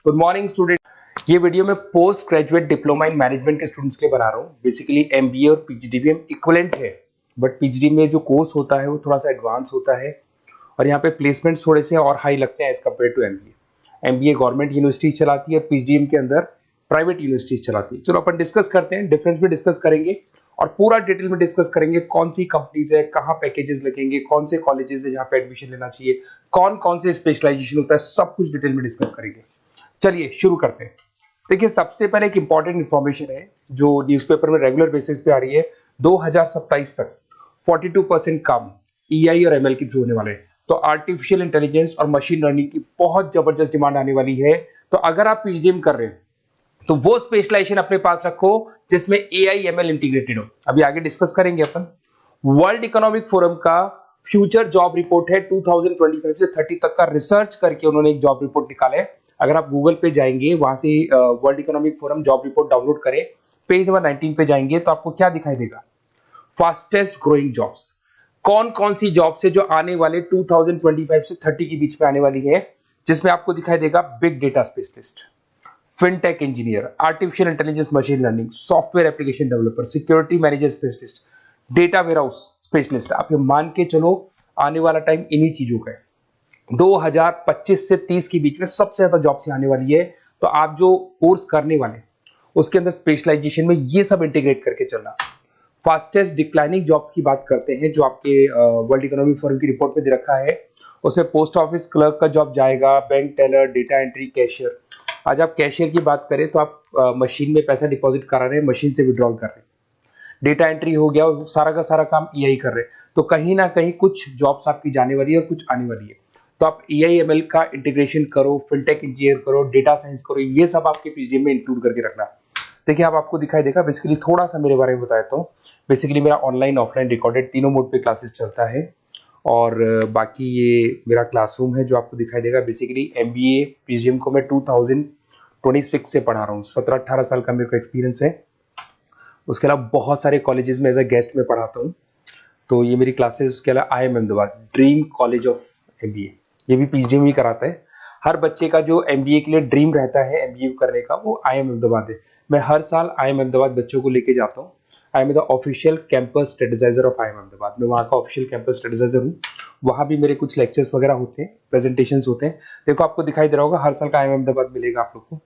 Good morning student. ये video मैं post graduate diploma in management के स्टूडेंट्स के लिए बना रहा हूँ। बेसिकली एमबीए और पीजीडीबीएम इक्विवेलेंट है, बट पीजीडी में जो कोर्स होता है वो थोड़ा सा एडवांस होता है और यहाँ पे प्लेसमेंट्स थोड़े से और हाई लगते हैं as compare to MBA. MBA government university चलाती है, पीजीडीएम के अंदर प्राइवेट यूनिवर्सिटी चलाती है। चलो अपन डिस्कस करते हैं, डिफरेंस भी डिस्कस करेंगे और पूरा डिटेल में डिस्कस करेंगे कौन सी कंपनीज है, कहाँ पैकेजेस लगेंगे, कौन से कॉलेजेस है जहाँ पे एडमिशन लेना चाहिए, कौन कौन से स्पेशलाइजेशन होता है, सब कुछ डिटेल में डिस्कस करेंगे। चलिए शुरू करते हैं। देखिए सबसे पहले एक इंपॉर्टेंट इंफॉर्मेशन है जो न्यूज़पेपर में रेगुलर बेसिस पे आ रही है। 2027 तक 42% काम ईआई और एमएल के थ्रू होने वाले हैं। तो आर्टिफिशियल इंटेलिजेंस और मशीन लर्निंग की बहुत जबरदस्त डिमांड आने वाली है। तो अगर आप पीजीडीएम कर रहे हैं तो वो स्पेशलाइजेशन अपने पास रखो जिसमें एआई एमएल इंटीग्रेटेड हो। अभी आगे डिस्कस करेंगे अपन। वर्ल्ड इकोनॉमिक फोरम का फ्यूचर जॉब रिपोर्ट है 2025 से 30 तक का रिसर्च करके उन्होंने एक जॉब रिपोर्ट निकाला है। अगर आप गूगल पे जाएंगे वहां से world economic forum job report download करें, पेज नंबर 19 पे जाएंगे तो आपको क्या दिखाई देगा, फास्टेस्ट ग्रोइंग जॉब्स। कौन कौन सी जॉब्स है जो आने वाले 2025 से 30 के बीच में आने वाली है, जिसमें आपको दिखाई देगा big data specialist, fintech engineer, artificial intelligence machine learning, software application developer, security manager specialist, data warehouse specialist. आप ये मान के चलो आने वाला टाइम इन्हीं चीजों का है। 2025 से 30 के बीच में सबसे ज्यादा जॉब्स आने वाली है। तो आप जो कोर्स करने वाले उसके अंदर स्पेशलाइजेशन में ये सब इंटीग्रेट करके चलना। फास्टेस्ट डिक्लाइनिंग जॉब्स की बात करते हैं जो आपके वर्ल्ड इकोनॉमिक फोरम की रिपोर्ट में दे रखा है। उसमें पोस्ट ऑफिस क्लर्क का जॉब जाएगा, bank teller, data entry, cashier. आज आप कैशियर की बात करें तो आप मशीन में पैसा डिपॉजिट करा रहे हैं, मशीन से विड्रॉल कर रहे हैं। डेटा एंट्री हो गया, सारा का सारा काम ईआई कर रहे हैं। तो कहीं ना कहीं कुछ जॉब्स आपकी जाने वाली है और कुछ आने वाली है। तो आप एआई एमएल का इंटीग्रेशन करो, फिनटेक इंजीनियर करो, डेटा साइंस करो, ये सब आपके पीजीडीएम में इंक्लूड करके रखना। देखिए अब आपको दिखाई देगा। बेसिकली थोड़ा सा मेरे बारे में बताया तो बेसिकली मेरा ऑनलाइन ऑफलाइन रिकॉर्डेड तीनों मोड पे क्लासेस चलता है और बाकी ये मेरा क्लासरूम है जो आपको दिखाई देगा। बेसिकली एमबीए पीजीडीएम को मैं 2026 से पढ़ा रहा हूँ। 17-18 साल का मेरे को एक्सपीरियंस है। उसके अलावा बहुत सारे कॉलेजेस में एज अ गेस्ट में पढ़ाता हूँ। तो ये मेरी क्लासेस, उसके अलावा IIM Ahmedabad dream college of MBA, ये भी पीजीडीएम ही कराता है। हर बच्चे का जो एमबीए के लिए ड्रीम रहता है एमबीए करने का, वो IIM अहमदाबाद है। मैं हर साल IIM अहमदाबाद बच्चों को लेके जाता हूँ। I am the official campus strategiser of IIM Ahmedabad. मैं वहाँ का ऑफिशियल कैंपस स्ट्रेटेजाइजर हूँ। वहाँ भी मेरे कुछ लेक्चर्स वगैरह होते हैं, प्रेजेंटेशंस होते हैं। देखो आपको दिखाई दे रहा होगा, हर साल का IIM अहमदाबाद मिलेगा आप लोग को।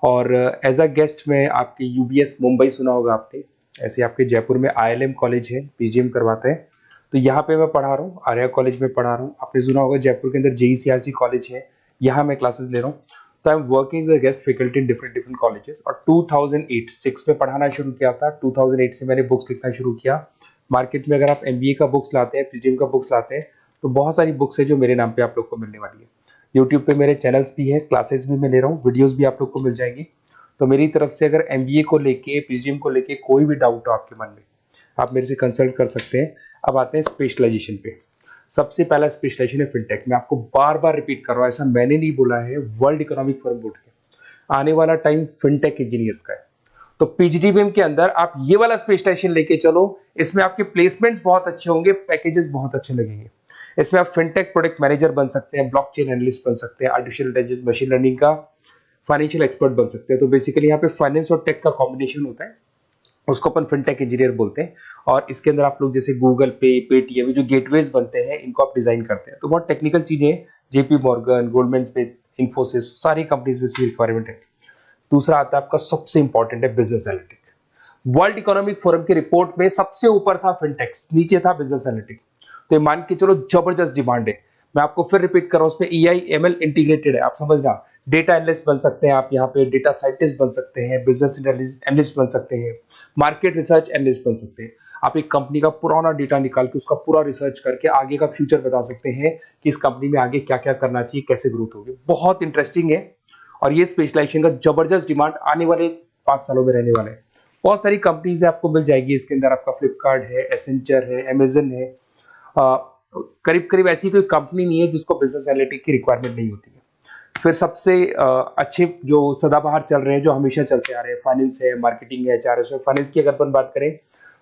और एज अ गेस्ट में आपके यूबीएस मुंबई सुना होगा आपने, ऐसे आपके जयपुर में ILM कॉलेज है, पीजीडीएम करवाते हैं। तो यहाँ पे मैं पढ़ा रहा हूँ, आर्या कॉलेज में पढ़ा रहा हूँ। आपने सुना होगा जयपुर के अंदर JECRC कॉलेज है, यहाँ मैं क्लासेस ले रहा हूँ। तो I am working as a guest faculty in different different colleges. और 2006 में पढ़ाना शुरू किया था। 2008 से मैंने बुक्स लिखना शुरू किया। मार्केट में अगर आप एमबीए का बुक्स लाते हैं, पीजीडीएम का बुक्स लाते हैं, तो बहुत सारी बुक्स है जो मेरे नाम पे आप लोग को मिलने वाली है। यूट्यूब पे मेरे चैनल्स भी है, क्लासेस भी मैं ले रहा हूँ, वीडियोज भी आप लोग को मिल जाएंगी। तो मेरी तरफ से अगर एमबीए को लेके, पीजीडीएम को लेके कोई भी डाउट हो आपके मन में, आप मेरे से कंसल्ट कर सकते हैं। अब आते हैं स्पेशलाइजेशन पे। सबसे पहला स्पेशलाइजेशन है फिनटेक। मैं आपको बार बार रिपीट कर रहा हूँ, ऐसा मैंने नहीं बोला है, वर्ल्ड इकोनॉमिक फोरम बोर्ड के आने वाला टाइम फिनटेक इंजीनियर्स का है। तो पीजीडीबीएम के अंदर आप ये वाला स्पेशलाइजेशन लेके चलो, इसमें आपके प्लेसमेंट्स बहुत अच्छे होंगे, पैकेजेस बहुत अच्छे लगेंगे। इसमें आप फिनटेक प्रोडक्ट मैनेजर बन सकते हैं, ब्लॉकचेन एनालिस्ट बन सकते हैं, आर्टिफिशियल इंटेलिजेंस मशीन लर्निंग का फाइनेंशियल एक्सपर्ट बन सकते हैं। तो बेसिकली यहाँ पे फाइनेंस और टेक का कॉम्बिनेशन होता है, उसको अपन फिनटेक इंजीनियर बोलते हैं। और इसके अंदर आप लोग जैसे गूगल पे, पेटीएम, जो गेटवेज बनते हैं, इनको आप डिजाइन करते हैं। तो बहुत टेक्निकल चीजें हैं। JP Morgan, Goldman Smith, Infosys, सारी कंपनीज में इसकी रिक्वायरमेंट है। दूसरा आता है आपका सबसे इंपॉर्टेंट है business analytic. World economic forum की रिपोर्ट में सबसे ऊपर था फिनटेक्स, नीचे था बिजनेस एनालिटिक। तो ये मान के चलो जबरदस्त डिमांड है। मैं आपको फिर रिपीट कर रहा हूं, उसमें EI ML इंटीग्रेटेड है, आप समझना। डेटा एनालिस्ट बन सकते हैं आप, यहाँ पे डेटा साइंटिस्ट बन सकते हैं, बिजनेस एनालिस्ट बन सकते हैं, मार्केट रिसर्च एनालिस्ट बन सकते हैं। आप एक कंपनी का पुराना डेटा निकाल के उसका पूरा रिसर्च करके आगे का फ्यूचर बता सकते हैं कि इस कंपनी में आगे क्या क्या करना चाहिए, कैसे ग्रोथ होगी। बहुत इंटरेस्टिंग है और ये स्पेशलाइजेशन का जबरदस्त डिमांड आने वाले 5 सालों में रहने वाले हैं। बहुत सारी कंपनीज है, आपको मिल जाएगी इसके अंदर। आपका फ्लिपकार्ट है, एसेंचर है, अमेजन है। करीब करीब ऐसी कोई कंपनी नहीं है जिसको बिजनेस एनालिटिक की रिक्वायरमेंट नहीं होती है। फिर सबसे अच्छे जो सदाबहार चल रहे हैं, जो हमेशा चलते आ रहे हैं, फाइनेंस है, मार्केटिंग है, HRS है। फाइनेंस की अगर अपन बात करें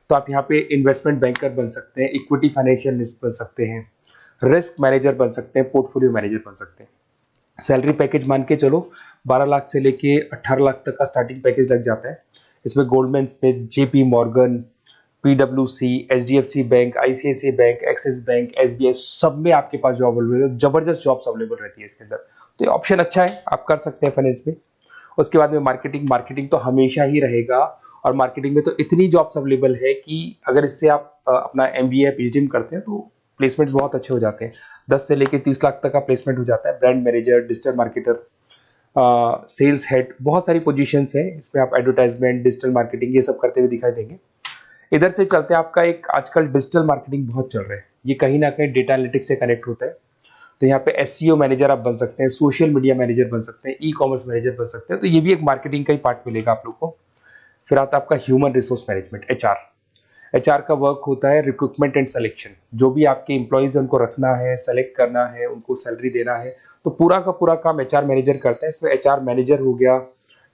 तो आप यहाँ पे इन्वेस्टमेंट बैंकर बन सकते हैं, इक्विटी फाइनेंशियल एनालिस्ट बन सकते हैं, रिस्क मैनेजर बन सकते हैं, पोर्टफोलियो मैनेजर बन सकते हैं। सैलरी पैकेज मान के चलो 12 लाख से लेके 18 लाख तक का स्टार्टिंग पैकेज लग जाता है। इसमें गोल्डमैन स्मिथ, जेपी मॉर्गन, पीडब्ल्यूसी, HDFC bank, ICICI bank, Axis bank, SBI, सब में आपके पास जॉब अवेलेबल है। जबरदस्त जॉब्स अवेलेबल रहती है इसके अंदर, तो ये ऑप्शन अच्छा है, आप कर सकते हैं फाइनेंस में। उसके बाद में मार्केटिंग, मार्केटिंग तो हमेशा ही रहेगा, और मार्केटिंग में तो इतनी जॉब्स अवेलेबल है कि अगर इससे आप अपना एमबीए या पीएचडी करते हैं तो प्लेसमेंट्स बहुत अच्छे हो जाते हैं। 10 से लेके 30 लाख तक का प्लेसमेंट हो जाता है। Brand manager, digital marketer, sales head, बहुत सारी पोजीशंस है इसमें। आप एडवर्टाइजमेंट, डिजिटल मार्केटिंग ये सब करते हुए दिखाई देंगे। इधर से चलते हैं, आपका एक आजकल डिजिटल मार्केटिंग बहुत चल रहा है, ये कहीं ना कहीं डेटा एनालिटिक्स से कनेक्ट होता है। तो यहाँ पे एसईओ मैनेजर आप बन सकते हैं, सोशल मीडिया मैनेजर बन सकते हैं, ई कॉमर्स मैनेजर बन सकते हैं, तो ये भी एक मार्केटिंग का ही पार्ट मिलेगा आप लोग को। फिर आता है आपका human resource management, HR. HR का वर्क होता है रिक्रूटमेंट एंड सिलेक्शन। जो भी आपके एम्प्लॉइज उनको रखना है, सेलेक्ट करना है, उनको सैलरी देना है, तो पूरा का पूरा काम एचआर मैनेजर करता है। इसमें एचआर मैनेजर हो गया,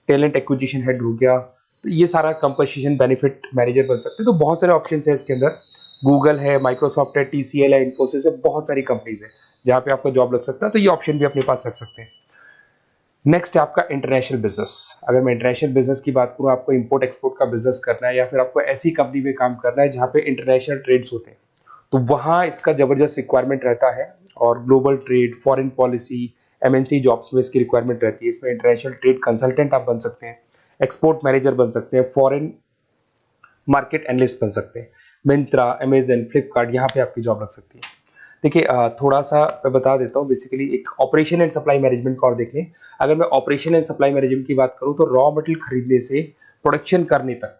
टैलेंट एक्विजिशन हेड हो गया, तो ये सारा कंपोजिशन बेनिफिट मैनेजर बन सकते हैं। तो बहुत सारे ऑप्शन है इसके अंदर। गूगल है, माइक्रोसॉफ्ट है, टीसीएल है, इन्फोसिस है, बहुत सारी कंपनीज है जहां पे आपको जॉब लग सकता है, तो ये ऑप्शन भी अपने पास रख सकते हैं। नेक्स्ट है आपका इंटरनेशनल बिजनेस। अगर मैं इंटरनेशनल बिजनेस की बात करूं, आपको इंपोर्ट एक्सपोर्ट का बिजनेस करना है, या फिर आपको ऐसी कंपनी में काम करना है जहां पे इंटरनेशनल ट्रेड्स होते हैं, तो वहां इसका जबरदस्त रिक्वायरमेंट रहता है। और global trade, foreign policy, MNC jobs में इसकी रिक्वायरमेंट रहती है। इसमें इंटरनेशनल ट्रेड कंसल्टेंट आप बन सकते हैं, एक्सपोर्ट मैनेजर बन सकते हैं, फॉरेन मार्केट एनालिस्ट बन सकते हैं। मिंत्रा, अमेजन, फ्लिपकार्ट, यहाँ पे आपकी जॉब लग सकती है। देखिए थोड़ा सा मैं बता देता हूँ। बेसिकली एक ऑपरेशन एंड सप्लाई मैनेजमेंट का और देख लें। अगर मैं ऑपरेशन एंड सप्लाई मैनेजमेंट की बात करूँ, तो रॉ मटेरियल खरीदने से प्रोडक्शन करने तक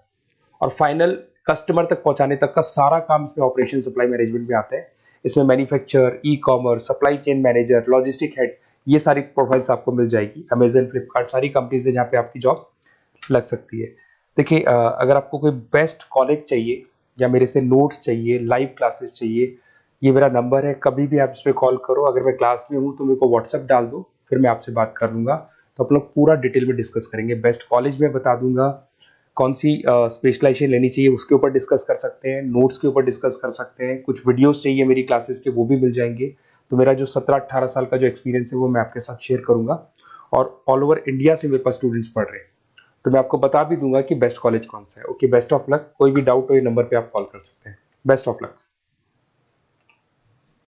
और फाइनल कस्टमर तक पहुंचाने तक का सारा काम इसमें ऑपरेशन सप्लाई मैनेजमेंट में आता है। इसमें manufacture, e commerce, supply chain manager, logistic head, ये सारी प्रोफाइल्स आपको मिल जाएगी। अमेजन, फ्लिपकार्ट, सारी कंपनीज है जहाँ पे आपकी जॉब लग सकती है। देखिए अगर आपको कोई बेस्ट कॉलेज चाहिए, या मेरे से नोट्स चाहिए, लाइव क्लासेस चाहिए, ये मेरा नंबर है, कभी भी आप इस पर कॉल करो। अगर मैं क्लास में हूँ तो मेरे को व्हाट्सएप डाल दो, फिर मैं आपसे बात कर लूंगा, तो आप लोग पूरा डिटेल में डिस्कस करेंगे। बेस्ट कॉलेज में बता दूंगा, कौन सी स्पेशलाइजेशन लेनी चाहिए उसके ऊपर डिस्कस कर सकते हैं, नोट्स के ऊपर डिस्कस कर सकते हैं, कुछ वीडियोस चाहिए मेरी क्लासेस के, वो भी मिल जाएंगे। तो मेरा जो 17-18 साल का जो एक्सपीरियंस है वो मैं आपके साथ शेयर करूंगा। और ऑल ओवर इंडिया से मेरे पास स्टूडेंट्स पढ़ रहे हैं, तो मैं आपको बता भी दूंगा कि बेस्ट कॉलेज कौन सा है। Okay, best of luck. कोई भी डाउट हो ये नंबर पे आप कॉल कर सकते हैं। Best of luck.